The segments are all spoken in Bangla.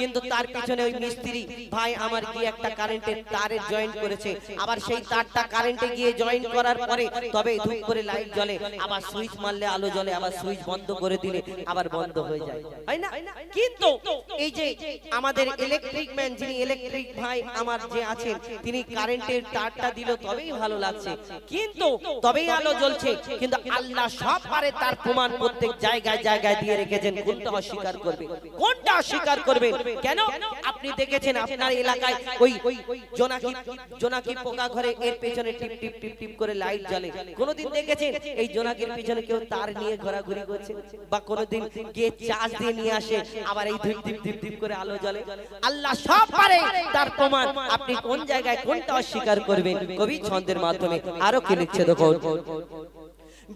কিন্তু তার পিছনে ওই মিস্ত্রি ভাই আমার গিয়ে একটা কারেন্টের তারে জয়েন করেছে, আবার সেই তারটা কারেন্টে গিয়ে জয়েন করার পরে তবে ধূপ করে লাইট জ্বলে, আবার সুইচ মারলে আলো জ্বলে, আবার সুইচ বন্ধ করে দিলে আবার বন্ধ হয়ে যায়, হয় না? কিন্তু এই যে আমাদের ইলেকট্রিক ম্যান, যিনি ইলেকট্রিক ভাই আমার যে আছেন, তিনি কারেন্টের তারটা দিল তবেই ভালো লাগছে, কিন্তু তবেই আলো জ্বলছে, কিন্তু আল্লাহ সব পারে তার প্রমাণ প্রত্যেক জায়গায় জায়গায় দিয়ে রেখেছেন। কোনটা অস্বীকার করবে? কোনটা অস্বীকার করবে? কেন? আপনি দেখেছেন আপনার এলাকায় ওই জোনাকি পোকা ঘরে এর পেছনে টিপ টিপ টিপ টিপ করে লাইট জ্বলে, কোনদিন দেখেছেন এই জোনাকির পিছনে কেউ তার নিয়ে ঘোরাঘুরি করছে? বা কোনদিন গিয়ে চার্জ দিয়ে নিয়ে আসে আবার এই ধীপ ধীপ ধীপ ধীপ করে আলো জ্বলে? আল্লাহ সব পারে তার প্রমাণ, আপনি কোন জায়গায় কোনটা অস্বীকার করবেন? কবি ছন্দের মাধ্যমে আরো কি লিখছে দেখো।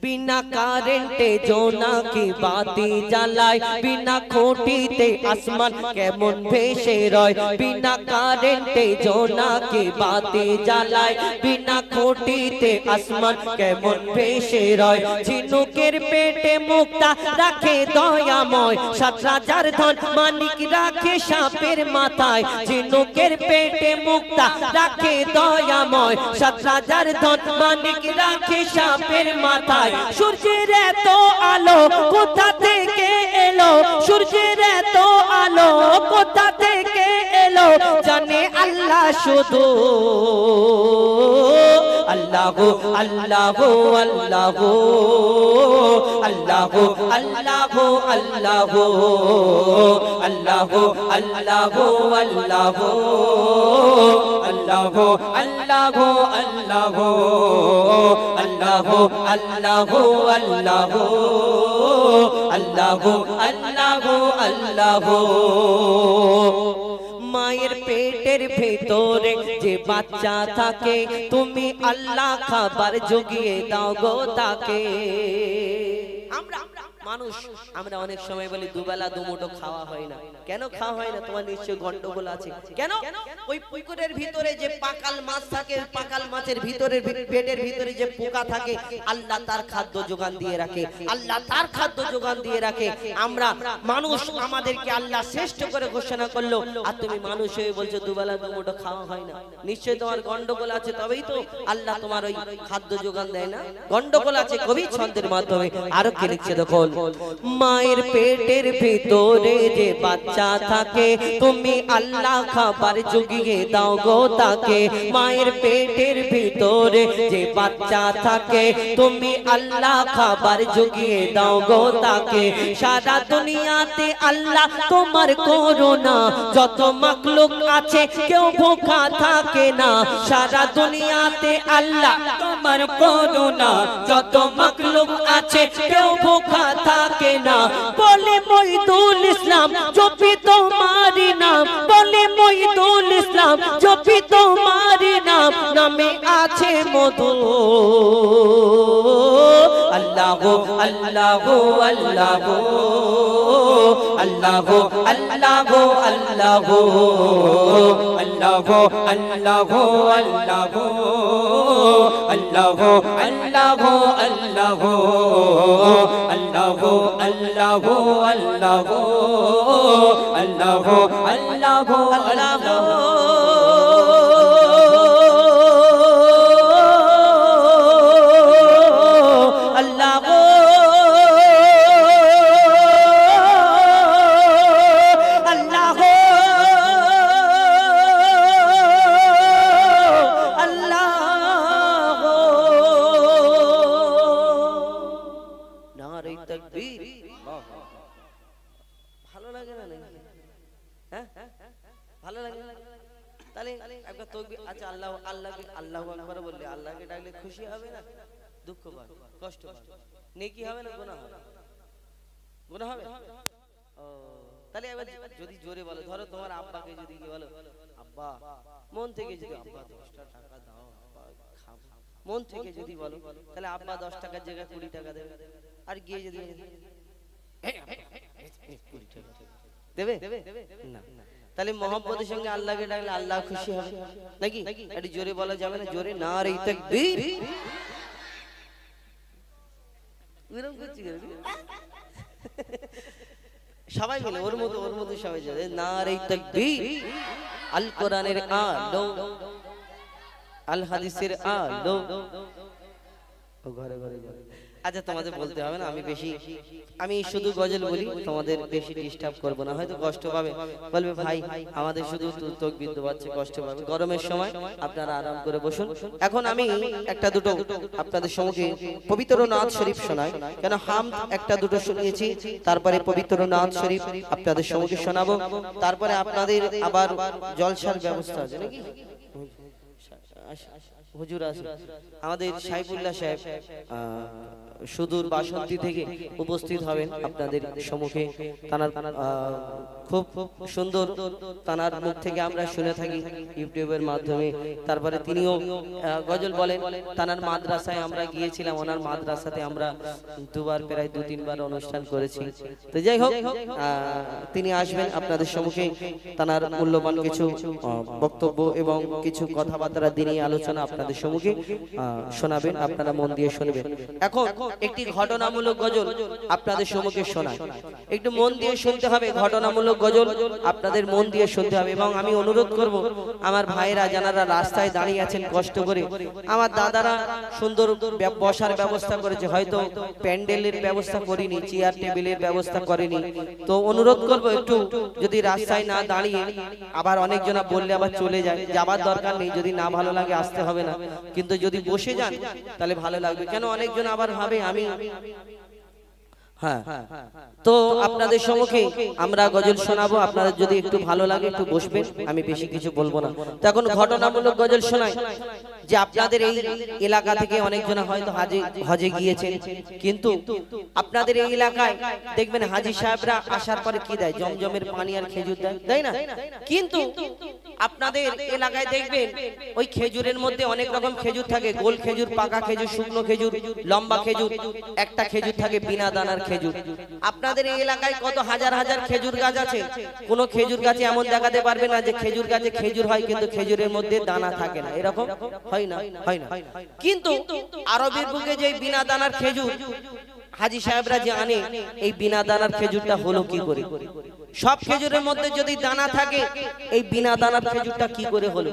बिना कारेंटे जोनाकी बाती जलाय, बिना खोटीते आसमान केमन भेसे रय, बिना कारेंटे जोनाकी बाती जलाय, बिना खोटीते आसमान केमन भेसे रय, झिनुकेर पेटे मुक्ता राखे दयामय, 7,000 धन मानिक राखे सापेर माथाय, झिनुकेर पेटे मुक्ता राखे दयामय, 7,000 धन मानिक राखे सापेर माथाय, সূর্যের এত আলো কোথা থেকে এলো, সূর্যের এত আলো কোথা থেকে এলো, জানে আল্লাহ শুধু। আল্লাহ আল্লাহ আল্লাহ আল্লাহ আল্লাহ আল্লাহ আল্লাহ আল্লাহ আল্লাহ আল্লাহ আল্লাহ আল্লাহ আল্লাহ আল্লাহ আল্লাহ আল্লাহ আল্লাহ। মায়ের পেটের ভিতরে যে বাচ্চা থাকে তুমি আল্লাহ খাবার জুগিয়ে দাও গো তাকে। আমরা মানুষ আমরা অনেক সময় বলি দুবেলা দুমুঠো খাওয়া হয় না। কেন খাওয়া হয় না? তোমার নিশ্চয় গন্ডগোল আছে। কেন? ওই পুকুরের ভিতরে যে পাকাল মাছ থাকে, পাকাল মাছের ভিতরে পেটের ভিতরে যে পোকা থাকে, আল্লাহ তার খাদ্য যোগান দিয়ে রাখে, আল্লাহ তার খাদ্য যোগান দিয়ে রাখে। আমরা মানুষ, আমাদেরকে আল্লাহ শ্রেষ্ঠ করে ঘোষণা করলো, আর তুমি মানুষ হয়ে বলছো দুবেলা দুমুঠো খাওয়া হয় না। নিশ্চয় তোমার গন্ডগোল আছে, তবেই তো আল্লাহ তোমার ওই খাদ্য যোগান দেয় না। গন্ডগোল আছে। কবি ছন্দের মাধ্যমে আরো কি লিখছে দেখো। মায়ের পেটের ভিতরে যে বাচ্চা থাকে তুমি আল্লাহ খাবার জুগিয়ে দাও গো তাকে। মায়ের পেটের ভিতরে যে বাচ্চা থাকে তুমি আল্লাহ খাবার জুগিয়ে দাও গো তাকে। সারা দুনিয়াতে আল্লাহ তোমার করুণা, যত মাখলুক আছে কেউ ভোকা থাকে না। সারা দুনিয়াতে আল্লাহ তোমার করুণা, যত মাখলুক আছে কেউ ভোকা থাকে না। বলে মহিদুল ইসলাম জপি তোমারি নাম, বলে মহিদুল ইসলাম জপি তোমারি নাম, নামে আছে মধু। আল্লাহ আল্লাহ আল্লাহ আল্লাহ আল্লাহ আল্লাহ আল্লাহ আল্লাহ আল্লাহ আল্লাহ আল্লাহ আল্লাহ আল্লাহ আল্লাহ আল্লাহ আল্লাহ আল্লাহ খুশি হবে না? দুঃখ পাবে, কষ্ট পাবে, নেকি হবে না গুনাহ হবে? গুনাহ হবে। ও তাহলে এবার যদি জোরে বলো, ধরো তোমার আব্বাকে যদি কি বলো, আব্বা মন থেকে যদি আব্বা 10টা টাকা দাও খাবো, মন থেকে যদি বলো, তাহলে আব্বা 10 টাকার জায়গায় 20 টাকা দেবে। আর গিয়ে যদি 20 টাকা দেবে না, তাহলে মোহাম্মদের সঙ্গে আল্লাহকে ডাকলে আল্লাহ খুশি হবে নাকি? একটু জোরে বলা যাবে না? জোরে নারে তাকবীর। সবাই মিলে ওর মধ্যে সবাই যাবে নারে তাকবীর আল কোরআনের আলো আল হাদিসের আলো ও ঘরে ঘরে যাবে। আচ্ছা তোমাদের বলতে হবে না, আমি শুধু গজল বলি, তোমাদের বেশি ডিস্টার্ব করব না, হয়তো কষ্ট পাবে, বলবে ভাই আমাদের শুধু তাকবীর দেওয়াচ্ছে কষ্ট পাবে। গরমের সময় আপনারা আরাম করে বসুন। এখন আমি একটা দুটো আপনাদের সঙ্গে পবিত্র নাত শরীফ শোনাই, কেন হামদ একটা দুটো শুনিয়েছি, তারপরে পবিত্র নাত শরীফ আপনাদের সঙ্গে শোনাবো, তারপরে আপনাদের আবার জলসার ব্যবস্থা আছে নাকি? হুজুর আছে আমাদের সাইফুল্লাহ সাহেব সুদূর বাসন্তী থেকে উপস্থিত হবেন আপনাদের সম্মুখে। তানার খুব সুন্দর, তানার মুখ থেকে আমরা শুনে থাকি ইউটিউবের মাধ্যমে। তারপরে তিনিও গজল বলেন। তানার মাদ্রাসায় আমরা গিয়েছিলাম, ওনার মাদ্রাসাতে আমরা দুবার প্রায় 2-3 বার অনুষ্ঠান করেছি। তো যাই হোক, তিনি আসবেন আপনাদের সম্মুখে, তানার মূল্যবান কিছু বক্তব্য এবং কিছু কথাবার্তা দিনই আলোচনা আপনাদের সম্মুখে শোনাবেন, আপনারা মন দিয়ে শুনবেন। এখন একটি ঘটনামূলক গজল আপনাদের সম্মুখে শোনাই, একটু মন দিয়ে শুনতে হবে। ঘটনামূলক গজল আপনাদের মন দিয়ে শুনতে হবে। এবং আমি অনুরোধ করব আমার ভাইরা যারা রাস্তায় দাঁড়িয়ে আছেন কষ্ট করে, আমার দাদারা সুন্দর বসার ব্যবস্থা করেছে, হয়তো প্যান্ডেলের ব্যবস্থা করিনি, চেয়ার টেবিলের ব্যবস্থা করেনি, তো অনুরোধ করব একটু যদি রাস্তায় না দাঁড়িয়ে, আবার অনেকজনা বললে আবার চলে যায়, যাবার দরকার নেই, যদি না ভালো লাগে আসতে হবে না, কিন্তু যদি বসে যান তাহলে ভালো লাগবে। কেন অনেকজন আবার ভাবে আমি হ্যাঁ। তো আপনাদের সম্মুখে আমরা গজল শোনাবো, আপনাদের যদি একটু ভালো লাগে একটু বসবেন, আমি বেশি কিছু বলবো না। তো এখন ঘটনামূলক গজল শোনাই যে আপনাদের এই এলাকা থেকে অনেকজন হয়তো হজে গিয়েছেন, কিন্তু আপনাদের এই এলাকায় দেখবেন হাজী সাহেবরা আসার পরে কি দেয়, জমজমের পানি আর খেজুর দেয়, তাই না? কিন্তু আপনাদের এলাকায় দেখবেন ওই খেজুরের মধ্যে অনেক রকম খেজুর থাকে, গোল খেজুর, পাকা খেজুর, শুকনো খেজুর, লম্বা খেজুর, একটা খেজুর থাকে বিনা দানার খেজুর। আপনাদের এই এলাকায় কত হাজার হাজার খেজুর গাছ আছে, কোন খেজুর গাছে এমন দেখাতে পারবে না যে খেজুর গাছে খেজুর হয় কিন্তু খেজুরের মধ্যে দানা থাকে না, এরকম হয় না, হয় না। কিন্তু আরবের বুকে যে বিনা দানার খেজুর হাজী সাহেবরা যে আনে, এই বিনা দানার খেজুরটা হলো কি করে? সব খেজুরের মধ্যে যদি দানা থাকে, এই বিনা দানার খেজুরটা কি করে হলো?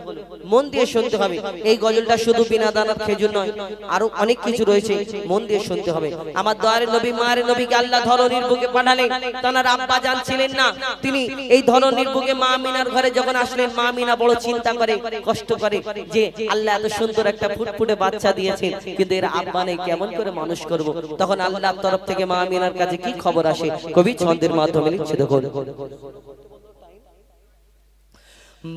মন দিয়ে শুনতে হবে। এই গজলটা শুধু বিনা দানার খেজুর নয়, আরো অনেক কিছু রয়েছে, মন দিয়ে শুনতে হবে। আমার দয়ার নবী মায়ের নবীকে আল্লাহ ধরনীর বুকে পাঠালেন, তার আব্বা জান ছিলেন না, তিনি এই ধরনীর বুকে মা আমিনার ঘরে যখন আসলেন, মা আমিনা বড় চিন্তা করে, কষ্ট করে যে আল্লাহ এত সুন্দর একটা ফুটফুটে বাচ্চা দিয়েছেন, কিন্তু এর আব্বা নেই, কেমন করে মানুষ করব? তখন আল্লাহর তরফ থেকে মা আমিনার কাছে কি খবর আসে, কবি ছন্দের মাধ্যমে লিখছে, দেখো।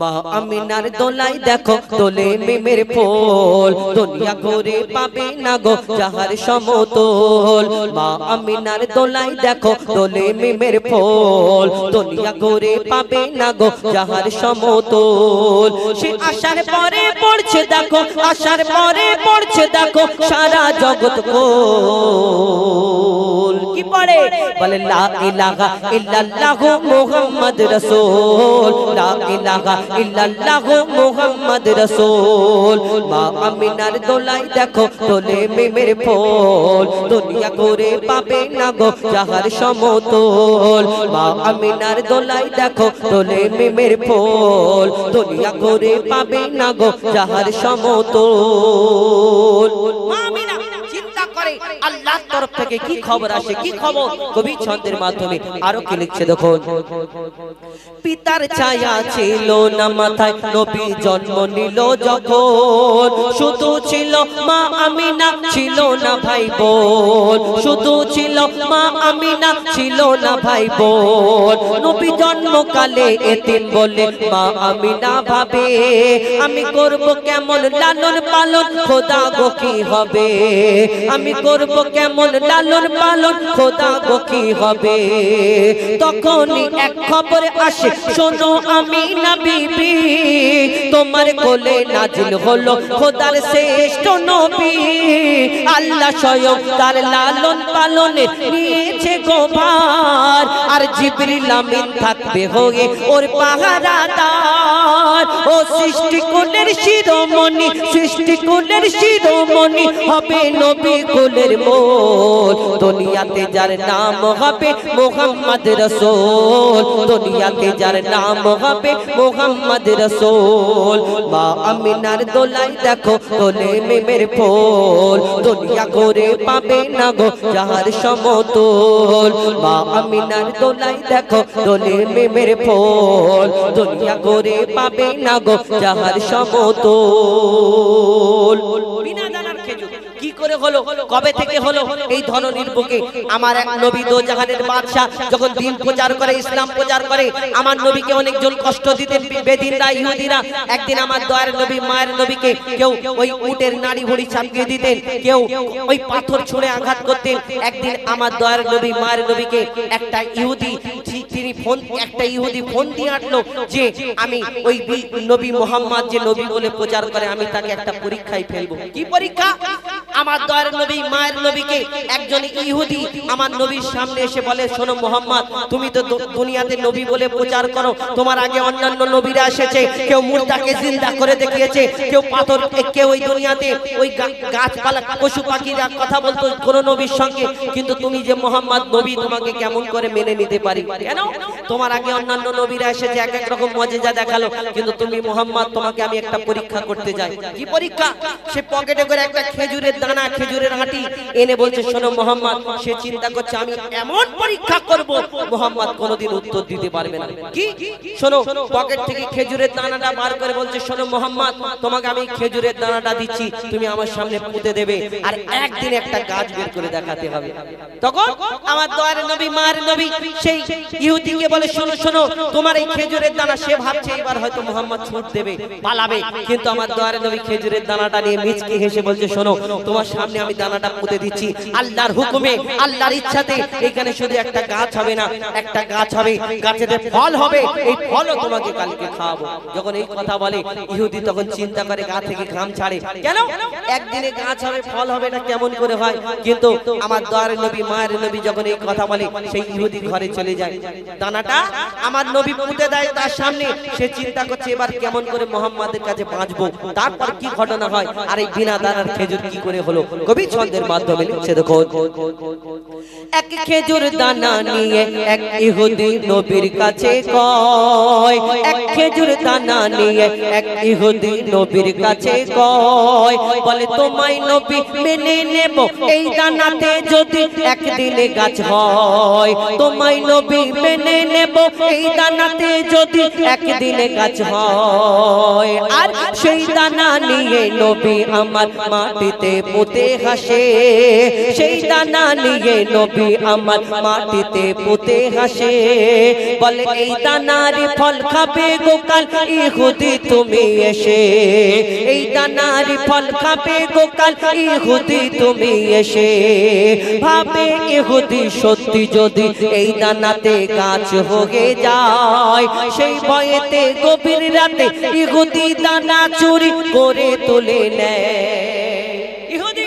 মা আমিনার দোলাই দেখো, দোলে মিমের ফুল, দুনিয়া ঘুরে পাবে না গো যাহার সমতল। মা আমিনার দোলাই দেখো, দোলে মিমের ফুল, দুনিয়া ঘুরে পাবে না গো যাহার সমতল। সে আসার পরে পড়ছে দেখো, আসার পরে পড়ছে দেখো সারা জগৎ কোল। কি পড়ে? বলে লা ইলাহা ইল্লাল্লাহু মুহাম্মদ রাসূল, লা ইলাহা ইল্লাল্লাহু মুহাম্মদ রাসূল। মা আমিনার দোলাই দেখো, দোলে মিমের ফুল, দুনিয়া ঘুরে পাবে না গো যাহার সমতল। মা আমিনার দোলাই দেখো, দোলে মিমের ফুল, দুনিয়া ঘুরে পাবে না গো যাহার সমতল। মা আমিনা চিন্তা করে আল্লাহর তরফ থেকে কি খবর আসে, কি খবর? কবি ছন্দের মাধ্যমে আরো কি লিখছে দেখো। পিতার ছায়া ছিল না মাথায়, নবী জন্ম নিল যখন, শুধু ছিল মা আমিনা, ছিল না ভাই বোন, শুধু ছিল মা আমিনা, ছিল না ভাই বোন। নবী জন্মকালে এতিম বলে মা আমিনা ভাবে, আমি করব কেমন লালন পালন, খোদা গো কি হবে? আমি করব কেমন লালন পালন, খোদা গো কি হবে? তখনই এক খবর আসে, শোনো আমিনা বিবি, তোমার কোলে নাজিল হলো খোদার শ্রেষ্ঠ নবী। আল্লাহ স্বয়ং তার লালন পালনে নিয়েছে গোভার, আর জিবরিল আমিন থাকবে হয়ে ওর পাহারাদার। ও সৃষ্টি কোলের শিরোমণি, সৃষ্টি কোলের শিরোমণি হবে নবী কোলের মো ফুল দুনিয়াতে যার নাম হবে মুহাম্মদ রাসূল দুনিয়াতে যার নাম হবে মুহাম্মদ রাসূল মা আমিনার দোলাই দেখো দোলে মিমের ফুল দুনিয়া করে পাবে না গো যাহার সমতুল মা আমিনার দোলাই দেখো দোলে মিমের ফুল দুনিয়া করে পাবে না গো যাহার সমতুল বিনা দানার খেজুর কি করে হলো কবে থেকে হলো এই ধরনের বুকে আমার এক নবী দো জাহানের বাদশা যখন দিন প্রচার করে ইসলাম প্রচার করে আমার নবীকে অনেকজন কষ্ট দিতেন বেদিনরা ইহুদিরা একদিন আমার দয়ার নবী মায়ের নবীকে কেউ ওই উটের নাড়ি ভুঁড়ি চাপিয়ে দিতেন কেউ ওই পাথর ছুঁড়ে আঘাত করতেন একদিন আমার দয়ার নবী মায়ের নবীকে একটা ইহুদি ফোন দিয়ে আটলো যে আমি ওই নবী মুহাম্মদ যে নবী বলে প্রচার করে আমি তাকে একটা পরীক্ষায় ফেলবো কি পরীক্ষা আমার দয়ার নবী মায়ের নবীকে একজন ইহুদি আমার নবীর সামনে এসে বলে শোনো মুহাম্মদ তুমি তো দুনিয়াতে নবী বলে প্রচার করো তোমার আগে অন্যান্য নবীরা এসেছে কেউ মুর্দাকে জিন্দা করে দেখিয়েছে কেউ পাথর কেউ ওই দুনিয়াতে ওই গাছপালা পশু পাখিরা কথা বলতো কোন নবীর সঙ্গে কিন্তু তুমি যে মুহাম্মদ নবী তোমাকে কেমন করে মেনে নিতে পারি কেন তোমার আগে অন্যান্য নবীরা এসেছে এক এক রকম মুজিজা দেখালো কিন্তু তুমি মুহাম্মদ তোমাকে আমি একটা পরীক্ষা করতে যাই কি পরীক্ষা সে পকেটে করে একটা খেজুরের দানা খেজুরের আটি এনে বলছে শোনো মুহাম্মদ সে চিন্তা করছে আমি এমন পরীক্ষা করব মুহাম্মদ কোনোদিন উত্তর দিতে পারবে না কি শোনো পকেট থেকে খেজুরের দানাটা বার করে বলছে শোনো মুহাম্মদ তোমাকে আমি খেজুরের দানাটা দিচ্ছি তুমি আমার সামনে পুঁতে দেবে আর একদিন একটা গাছ বের করে দেখাতে হবে তখন আমার দয়ার নবী মায়ের নবী সেই ইহুদিকে বলে শোনো শোনো তোমার এই খেজুরের দানা সে ভাবছে এবার হয়তো মুহাম্মদ ছুট দেবে পালাবে কিন্তু আমার দয়ার নবী খেজুরের দানাটা নিয়ে মিচকে হেসে বলছে শোনো তোমার সামনে আমি দানাটা পুঁতে দিচ্ছি আল্লাহর হুকুমে আল্লাহর ইচ্ছাতে এখানে শুধু একটা গাছ হবে না একটা গাছ হবে গাছেতে ফল হবে এই ফলও তোমাকে কালকে খাওয়াবো যখন এই কথা বলে ইহুদি তখন চিন্তা করে গা থেকে ঘাম ছাড়ে কেন একদিনে গাছ হবে ফল হবে না কেমন করে হয় কিন্তু আমার দয়ার নবী মায়ের নবী যখন এই কথা বলে সেই ইহুদি ঘরে চলে যায় দানাটা আমার নবী পুঁতে দেয় তার সামনে সে চিন্তা করছে এবার কেমন করে মুহাম্মাদের কাছে বাঁচবো তারপর কি ঘটনা হয় আর এই বিনা দানার খেজুর কি করে হলো কবি ছন্দের মাধ্যমে লিখছে দেখো এক খেজুর দানা নিয়ে এক ইহুদি নবীর কাছে কয় এক খেজুর দানা নিয়ে এক ইহুদি নবীর কাছে কয় বলে তোমায় নবী মেনে নেব এই দানাতে যদি একদিনে গাছ হয় তোমায় নবী মেনে নেব এই দানাতে যদি একদিনে গাছ হয় আর সেই দানা নিয়ে নবী আমার মাটিতে পুঁতে হাসে সেই দানা নিয়ে নবী আমার মাটিতে পুঁতে হাসে বলে এই দানার ফল খাবে গোকাল ইহুদি তুমি এসে এই দানার ফল খাবে গোকাল ইহুদি তুমি এসে ভাবে ইহুদি সত্যি যদি এই দানাতে গাছ হয়ে যায় সেই ভয়েতে গভীর রাতে ইহুদি দানা চুরি করে তুলে নেয় ইহুদি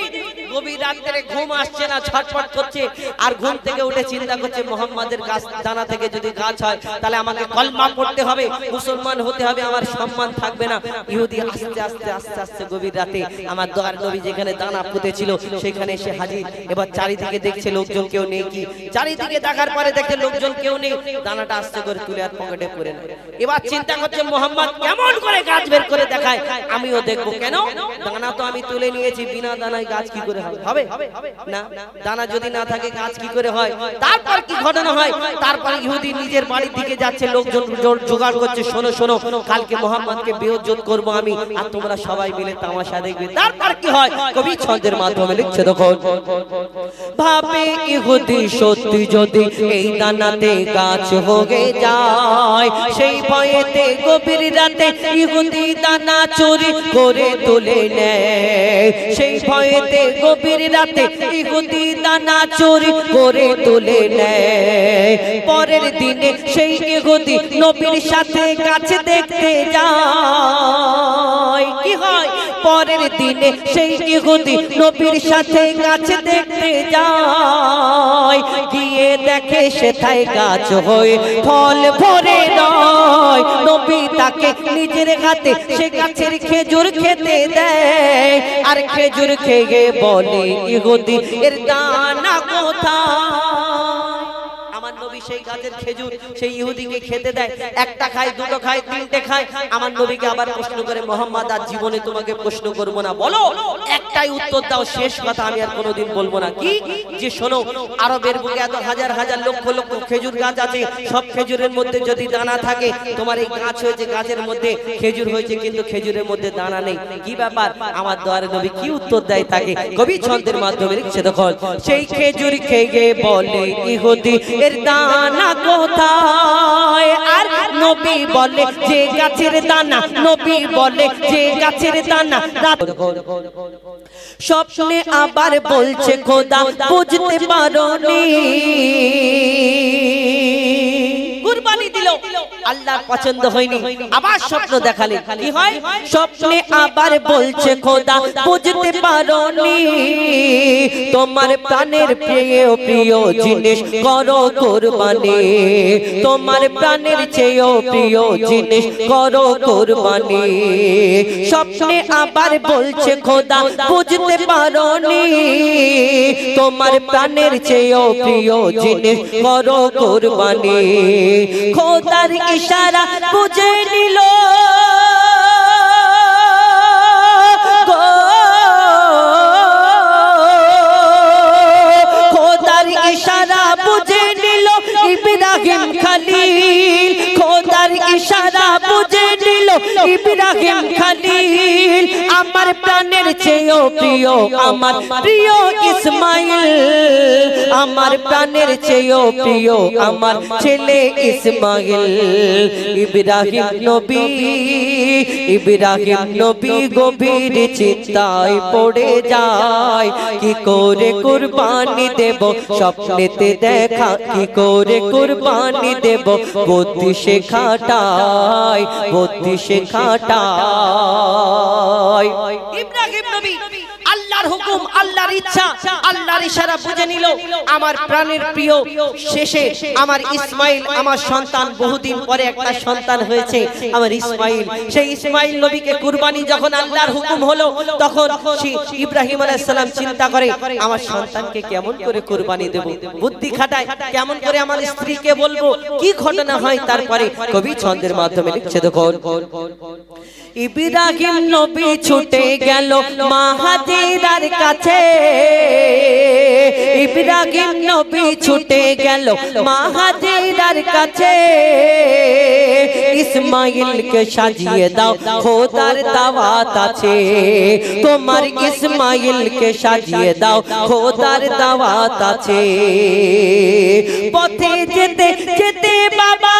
গভীর রাতে ঘুম আসছে না ছটফট করছে আর ঘুম থেকে উঠে চিন্তা করছে মুহাম্মাদের গাছ দানা থেকে যদি গাছ হয় তাহলে আমাকে কলমা পড়তে হবে মুসলমান হতে হবে আমার সম্মান থাকবে না ইহুদি আস্তে আস্তে আস্তে আস্তে গভীর রাতে আমার দয়ার নবী যেখানে দানা পুঁতেছিল সেখানে এসে হাজির এবার চারিদিকে দেখছে লোকজন কেউ নেই কি চারিদিকে দেখার পরে দেখে লোকজন কেউ নেই দানাটা আস্তে করে তুলে আর পকেটে পরে নেয় এবার চিন্তা করছে মুহাম্মদ কেমন করে গাছ বের করে দেখায় আমিও দেখবো কেন দানা তো আমি তুলে নিয়েছি বিনা দানায় গাছ কি করে হবে না দানা যদি না থাকে গাছ কি করে হয় তারপর কি ঘটনা হয় তারপর ইহুদি নিজের বাড়ির দিকে যাচ্ছে লোকজন জোগাড় করছে শোনো শোনো কালকে মুহাম্মদকে বেইজ্জত করব আমি আর তোমরা সবাই মিলে তামাশা দেখবে তারপর কি হয় কবি ছন্দের মাধ্যমে লিখছে দেখো ভাবে ইহুদি সত্যি যদি এই দানাতে গাছ হয়ে যায় সেই ভয়েতে গভীর রাতে ইহুদি দানা চুরি করে তুলে নেয় সেই ভয়েতে গভীর রাতে ইহুদি দানা চুরি করে তুলে নেয় পরের দিনে সেই ইহুদি নবীর সাথে গাছ দেখতে যায় কি হয় পরের দিনে সেই ইহুদি নবীর সাথে গাছ দেখতে যায় গিয়ে দেখে সেথায় গাছ হয়ে ফল ভরে নয় নবী তাকে নিজের হাতে সে গাছের খেজুর খেতে দেয় আর খেজুর খেয়ে বলে ইহুদি এর দানা কোথায় আমার নবী সেই গাছের খেজুর সেই ইহুদিকে খেতে দেয় একটা খায় দুটো খায় তিনটে খায় আমার নবীকে আবার প্রশ্ন করে মোহাম্মদ আর জীবনে তোমাকে প্রশ্ন করব না বলো একটাই উত্তর দাও শেষ কথা আমি আর কোনোদিন বলবো না কি যে শোনো আরবের বুকে এত হাজার হাজার লক্ষ লক্ষ খেজুর গাছ আছে সব খেজুরের মধ্যে যদি দানা থাকে তোমার এই গাছ হয়েছে গাছের মধ্যে খেজুর হয়েছে কিন্তু খেজুরের মধ্যে দানা নেই কি ব্যাপার আমার দোয়ারে নবী কি উত্তর দেয় তাকে কবি ছন্দের মাধ্যমে লিখছে দেখো সেই খেজুর খেয়ে বলে ইহুদি এর দানা কোথায় আর নবী বলে যে গাছের দানা নবী বলে যে গাছের দানা স্বপ্নে আবার বলছে খোদা বুঝতে পারোনি কুরবানি দিল আল্লাহর পছন্দ হয়নি আবার স্বপ্ন দেখালেন কি হয় স্বপ্নে আবার বলছে খোদা বুঝতে পারোনি তোমার প্রাণের প্রিয় প্রিয় জিনিস করো কুরবানি তোমার প্রাণের চেয়েও প্রিয় জিনিস করো কুরবানি স্বপ্নে আবার বলছে খোদা বুঝতে পারোনি তোমার প্রাণের চেয়েও প্রিয় জিনিস করো কুরবানি খোদার ইশারা বুঝে নিল খোদার ইশারা বুঝে নিল ইব্রাহিম খলিল খোদার ইশারা বুঝে নিল ইব্রাহিম খলিল আমার প্রাণের চেয়েও প্রিয় আমার প্রিয় ইসমাইল আমার প্রাণের চেয়েও প্রিয় আমার ছেলে ইসমাইল ইব্রাহিম নবী গভীর চিন্তায় পড়ে যায় কি করে কুরবানি দেব স্বপ্নেতে দেখা কি করে কুরবানি দেব বুদ্ধি শেখাটাই ইব্রাহিম নবী আল্লাহর হুকুম আল্লাহর ইচ্ছা আল্লাহর ইশারা বুঝে নিল আমার প্রাণের প্রিয় শেষে আমার ইসমাইল আমার সন্তান বহুদিন পরে একটা সন্তান হয়েছে আমার ইসমাইল সেই ইসমাইল নবীকে কুরবানি যখন আল্লাহর হুকুম হলো তখন ইব্রাহিম আলাইহিস সালাম চিন্তা করে আমার সন্তানকে কেমন করে কুরবানি দেব বুদ্ধি খাটায় কেমন করে আমার স্ত্রীকে বলবো কি ঘটনা হয় তারপরে কবি ছন্দের মাধ্যমে লিখছে দেখো ইব্রাহিম নবী ছুটে গেল মা হাজেরার কাছে ইব্রাহিম নবী ছুটে গেল মা হাজেরার কাছে ইসমাইলকে সাজিয়ে দাও খোদার দাওয়াত আছে তোমার ইসমাইলকে সাজিয়ে দাও খোদার দাওয়াত আছে পথে যেতে যেতে বাবা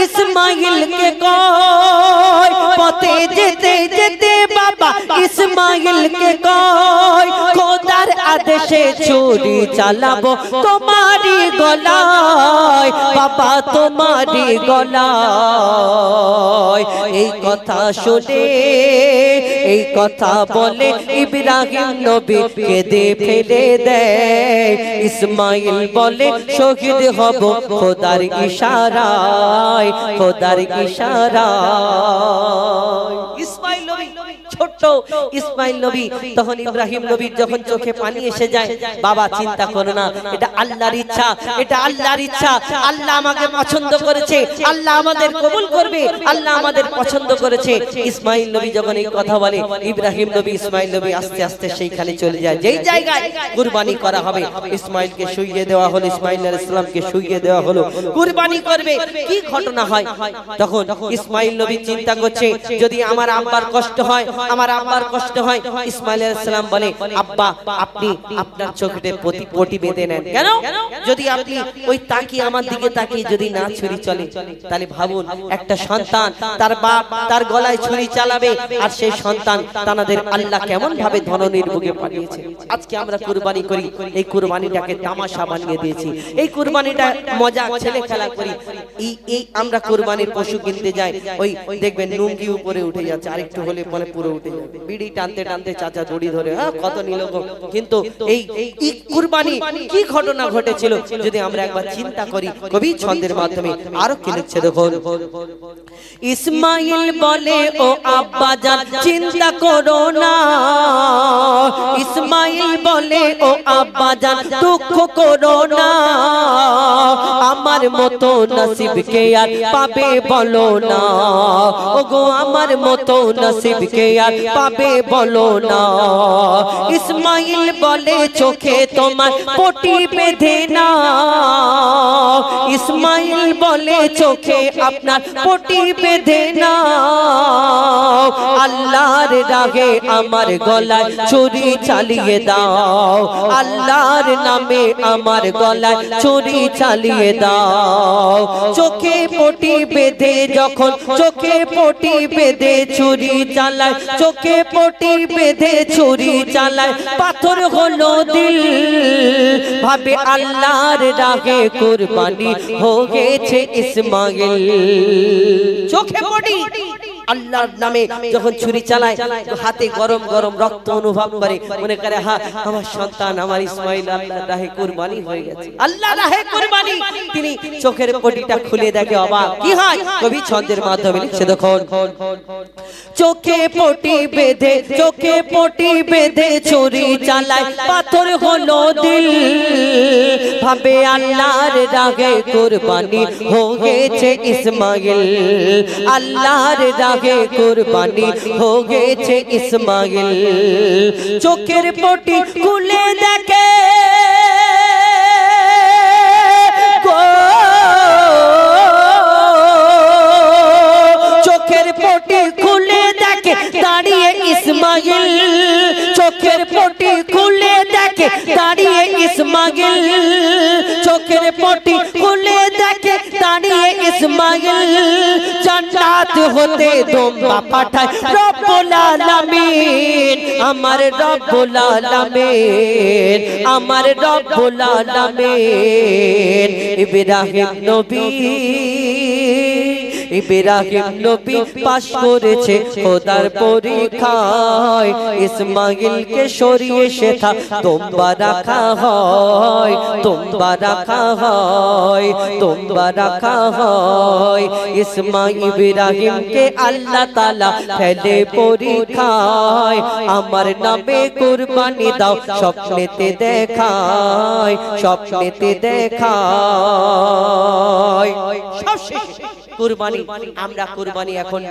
इस्माइल के कोई पते जेते जेते बाबा इस्माइल के कोई खोदार आदेशे छुरी चालाबो तुम्हारी गलाय बाबा तुम्हारी गलाय এই কথা শুনে এই কথা বলে ইব্রাহিম নবী কেঁদে ফেলে দেয় ইসমাইল বলে শহীদ হব খোদার ইশারায় খোদার ইশারায় ইসমাইল নবী ছোট ইসমাইল নবী তখন ইব্রাহিম নবীর যখন চোখে পানি এসে যায় বাবা চিন্তা করো না এটা আল্লাহর ইচ্ছা এটা আল্লাহর ইচ্ছা আল্লাহ আমাকে পছন্দ করেছে আল্লাহ আমাদের কবুল করবে আল্লাহ আমাদের পছন্দ করেছে ইসমাইল নবী যখন এই কথা বলে ইব্রাহিম নবী ইসমাইল নবী আস্তে আস্তে সেইখানে চলে যায় যেই জায়গায় কুরবানি করা হবে ইসমাইলকে শুইয়ে দেওয়া হলো ইসমাইল আলাইহিস সালামকে শুইয়ে দেওয়া হলো কুরবানি করবে কি ঘটনা হয় তখন ইসমাইল নবী চিন্তা করছে যদি আমার আব্বার কষ্ট হয় আমার আব্বার কষ্ট হয় ইসমাইল আলাইহিস সালাম বলে আব্বা আপনি আপনার চোখে পটি বেঁধে নেন কেন যদি আপনি ওই তাকিয়ে আমার দিকে তাকিয়ে যদি না ছুরি চলে তাহলে ভাবুন একটা সন্তান তার বাপ তার গলায় ছুরি চালাবে আর সেই সন্তান তানাদের আল্লাহ কেমন ভাবে ধননির বুকে পাঠিয়েছে আজকে আমরা কুরবানি করি এই কুরবানিটাকে তামাশা বানিয়ে দিয়েছি এই কুরবানিটা মজা ছেলে খেলা করি এই আমরা কুরবানির পশু কিনতে যাই ওই দেখবেন লুঙ্গি উপরে উঠে যাচ্ছে আরেকটু হলে বলে পুরো পুরো উঠে যাবে। বিড়ি টানতে টানতে চাচা দড়ি ধরে কত নিল গো। কিন্তু এই কুরবানি কি ঘটনা ঘটেছিল যদি আমরা একবার চিন্তা করি কবি ছন্দের মাধ্যমে আরো কি লিখছে দেখুন। ইসমাইল বলে ও আব্বাজান চিন্তা করো না, ইসমাইল বলে ও আব্বাজান দুঃখ করো না, আমার মতো নসিবকে আর পাবে বলো না, ওগো আমার মতো নসিবকে আর পাবে বলো না। ইসমাইল বলে চোখে তোমার পটি বেঁধে না, ইসমাইল বলে চোখে আপনার পটি বেঁধে না, আল্লাহর রাগে আমার গলায় ছুরি চালিয়ে দাও, আল্লাহর নামে আমার গলায় ছুরি চালিয়ে দাও। চোখে পটি বেঁধে যখন চোখে পটি বেঁধে ছুরি চালায়, চোখে পটি বেঁধে ছুরি চালায়, পাথর হলো দিল, ভাবে আল্লাহর রাগে কুরবানি হয়েছে ইসমাইল। চোখে পটি আল্লাহর নামে যখন ছুরি চালায় হাতে গরম গরম রক্ত অনুভব করে, মনে করে আমার সন্তান আমার ইসমাইল আল্লাহর রাহে কুরবানি হয়ে গেছে, আল্লাহর রাহে কুরবানি। তিনি চোখের পটিটা খুলে দেখে অবাক, কি হয় কবি ছন্দের মাধ্যমে লিখছে দেখুন। চোখে পটি বেঁধে চোখে পটি বেঁধে ছুরি চালায়, পাথর হলো দিল, ভাবে আল্লাহর রাগে কুরবানি হয়েছে ইসমাইল, আল্লাহর রাগে কুরবানি হয়েছে ইসমাইল। চোখের পটি খুলে দেখে চোখের পটি খুলে দেখে দাঁড়িয়ে ইসমাইল, চোখের পটি খুলে দেখে দাঁড়িয়ে ইসমাইল, চোখের পটি খুলে দেখে দাঁড়িয়ে ইসমাইল। জান্নাত হতে দোম্বা পাঠায় রব্বুল আলামিন, আমার রব্বুল আলামিন, আমার রব্বুল আলামিন। ইব্রাহিম নবী ইব্রাহিম নবী পাশ করেছে খোদার পরীক্ষায়, ইসমাইলকে সরিয়ে সেথা তোমরা রাখা হয়, তোমরা রাখা হয়, তোমরা রাখা হয়। ইসমাইল ইব্রাহিমকে আল্লাহ তাআলা ফেলে পরীক্ষায়, আমার নামে কুরবানি দাও স্বপ্নেতে দেখায়, স্বপ্নেতে দেখায়। কুরবানি আমরা কুরবানি এখন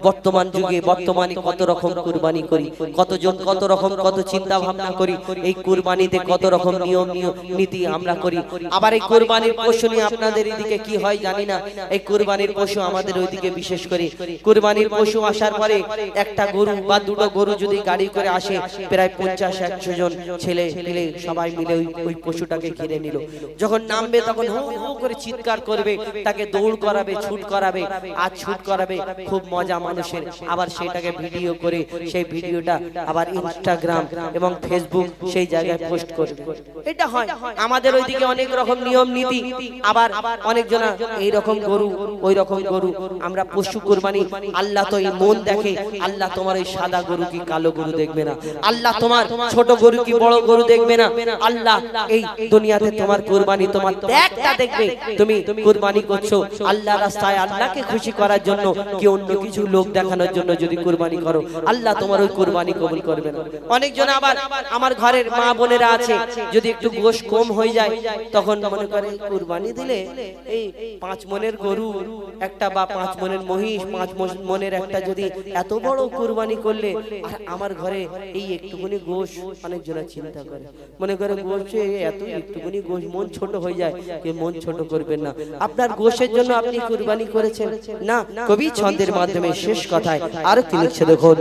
বর্তমান যুগে বর্তমানে কত রকম কুরবানি করি, কতজন কত রকম কত চিন্তা ভাবনা করি, এই কুরবানিতে কত রকম নিয়ম নীতি আমরা করি। আবার এই কুরবানির পশু নিয়ে আপনাদের এদিকে কি হয় জানি না, এই কুরবানির পশু আমাদের ওইদিকে বিশেষ করে কুরবানির পশু আসার পরে একটা গরু বা দুটো গরু যদি গাড়ি করে আসে, প্রায় 50-100 জন ছেলে মিলে সবাই মিলে ওই পশুটাকে ঘিরে নিল। যখন নামবে তখন হো হো করে চিৎকার করবে, তাকে দৌড় করাবে, ছুট করাবে, আর ছুট করাবে, খুব মজা মানুষের। আবার সেটাকে ভিডিও করে সেই ভিডিওটা আবার ইনস্টাগ্রাম এবং ফেসবুক সেই জায়গায় পোস্ট করবে। এটা হয় আমাদের ওইদিকে অনেক রকম নিয়ম নীতি। আবার অনেকজনা এই রকম গরু ওই রকম গরু আমরা পশু কুরবানি। আল্লাহ তো এই মন দেখে, আল্লাহ তোমার এই সাদা গরু কি কালো গরু দেখবে না, আল্লাহ তোমার ছোট গরু কি বড় গরু দেখবে না, আল্লাহ এই দুনিয়াতে তোমার কুরবানি তোমার ত্যাগটা দেখবে। তুমি কুরবানি করছো আল্লাহর রাস্তায়, আল্লাহকে খুশি করার জন্য কি অন্য কিছু লোক দেখানোর জন্য যদি কুরবানি করো, আল্লাহ তোমার ওই কুরবানি কবুল করবে না। অনেকজন আবার আমার ঘরের মা বোনেরা আছে, যদি একটু গোশ কম হয়ে যায় তখন মনে করে কুরবানি দিলে এই 5 মনের গরু একটা বা 5 মনের মহিষ 5 মনের একটা যদি এত বড় কুরবানি করলে, আর আমার ঘরে এই একটুখানি গোশ, অনেকজন চিন্তা করে মনে করে গোশে এত একটুখানি গোশ মন ছোট হয়ে যায়, কে মন ছোট করবেন না। আপনার গোশের জন্য আপনি কুরবানি করেছেন না। কবি ছন্দের মাধ্যমে শেষ কথায় আর কি লিখছে দেখুন।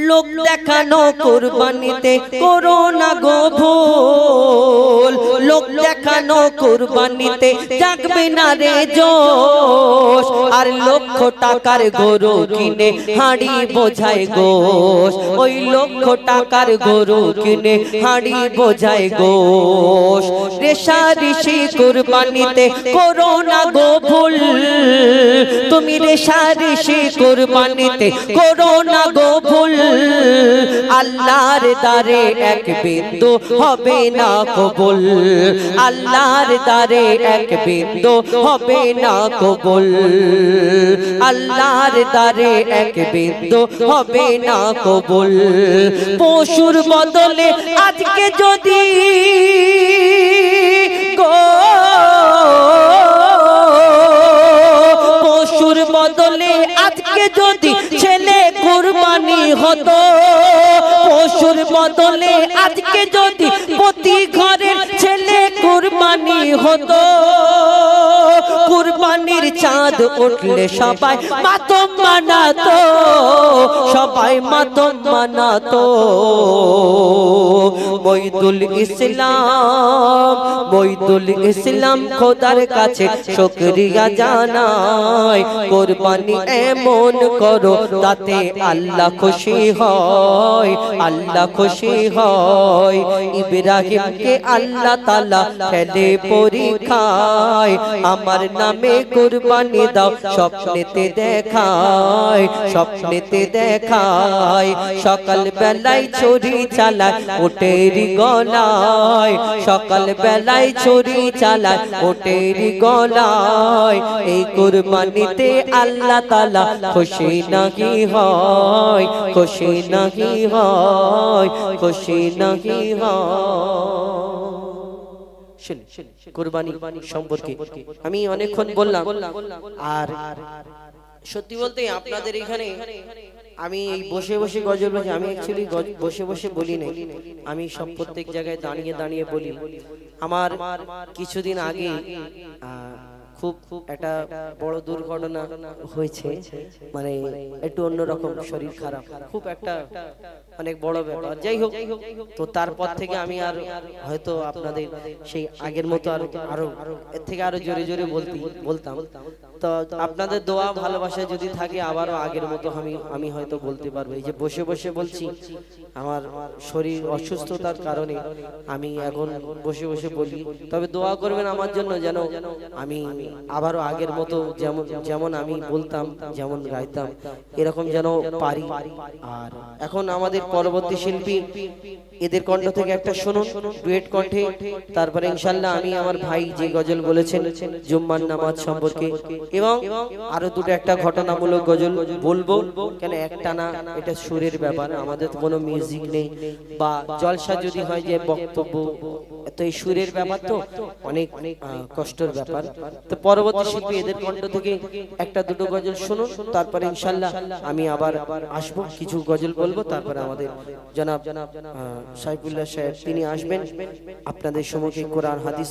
লোক দেখানো কুরবানিতে করো না গো ভুল, লোক দেখানো কুরবানিতে জাগবে না রে জোশ, আর লক্ষ টাকার গরু কিনে হাঁড়ি বোঝায় গোশ, ওই লক্ষ টাকার গরু কিনে হাঁড়ি বোঝায় গোশ। রেশারেশি কুরবানিতে করো না গো ভুল, তুমি রেশারেশি কুরবানিতে করো না গো ভুল আল্লাহর দারে এক বিন্দু হবে না কবুল আল্লাহর দারে এক বিন্দু হবে না কবুল আল্লাহর দারে এক বিন্দু হবে না কবুল পশুর বদলে আজকে যদি পশুর বদলে আজকে যদি ছেলে কুরবানি হতো পশুর বদলে আজকে যদি প্রতি ঘরের ছেলে কুরবানি হতো কুরবানির চাঁদ উঠলে সবাই মাতম মানাতো সবাই মাতম মানাতো মইদুল ইসলাম খোদার কাছে শুকরিয়া জানায় কুরবানি এমন করো তাতে আল্লাহ খুশি হয় আল্লাহ খুশি হয় ইব্রাহিমকে আল্লাহ তাআলা ফেলে পরীক্ষায় আমার নামে কুরবানি দাও স্বপ্নেতে দেখায় সকাল বেলায় ছুরি চালায় উটের গলায় সকাল বেলায় ছুরি চালায় উটের গলায় এই কুরবানিতে আল্লাহ তাআলা খুশি নাহি হয় খুশি নাহি হয় খুশি নাহি হয় কুরবানি সম্পর্কে আমি অনেকক্ষণ বললাম আর সত্যি বলতে আপনাদের এখানে আমি এই বসে বসে গজল বলছি আমি অ্যাকচুয়ালি বসে বসে বলি না আমি সব প্রত্যেক জায়গায় দাঁড়িয়ে দাঁড়িয়ে বলি আমার কিছুদিন আগে খুব একটা বড় দুর্ঘটনা হয়েছে মানে একটু অন্যরকম শরীর খারাপ খুব একটা অনেক বড় ব্যাপার যাই হোক তো তারপর থেকে আমি আর হয়তো আপনাদের সেই আগের মতো আরো এর থেকে আরো জোরে জোরে বলতাম তো আপনাদের দোয়া ভালোবাসা যদি থাকে আবারও আগের মতো আমি হয়তো বলতে পারবো এই যে বসে বসে বলছি আমার শরীর অসুস্থতার কারণে আমি এখন বসে বসে বলি তবে দোয়া করবেন আমার জন্য যেন আমি আবারও আগের মতো যেমন আমি বলতাম যেমন গাইতাম এরকম যেন পারি আর এখন আমাদের পরবর্তী শিল্পী এদের কণ্ঠ থেকে একটা শুনুন ডুয়েট কণ্ঠে তারপরে ইনশাআল্লাহ আমি আমার ভাই যে গজল বলেছেন জুম্মার নামাজ সম্পর্কে এবং আরো দুটো একটা ঘটনামূলক গজল বলবো কেন একটা না এটা সুরের ব্যাপার আমাদের কোনো মিউজিক নেই বা জলসা যদি হয় যে বক্তব্য তো এই সুরের ব্যাপার তো অনেক কষ্টের ব্যাপার তো পরবর্তী শিল্পী এদের কণ্ঠ থেকে একটা দুটো গজল শুনুন তারপরে ইনশাআল্লাহ আমি আবার আসবো কিছু গজল বলবো তারপরে আমাদের জনাব সাইফুল্লাহ সাহেব তিনি আসবেন আপনাদের সম্মুখে কোরআন হাদিস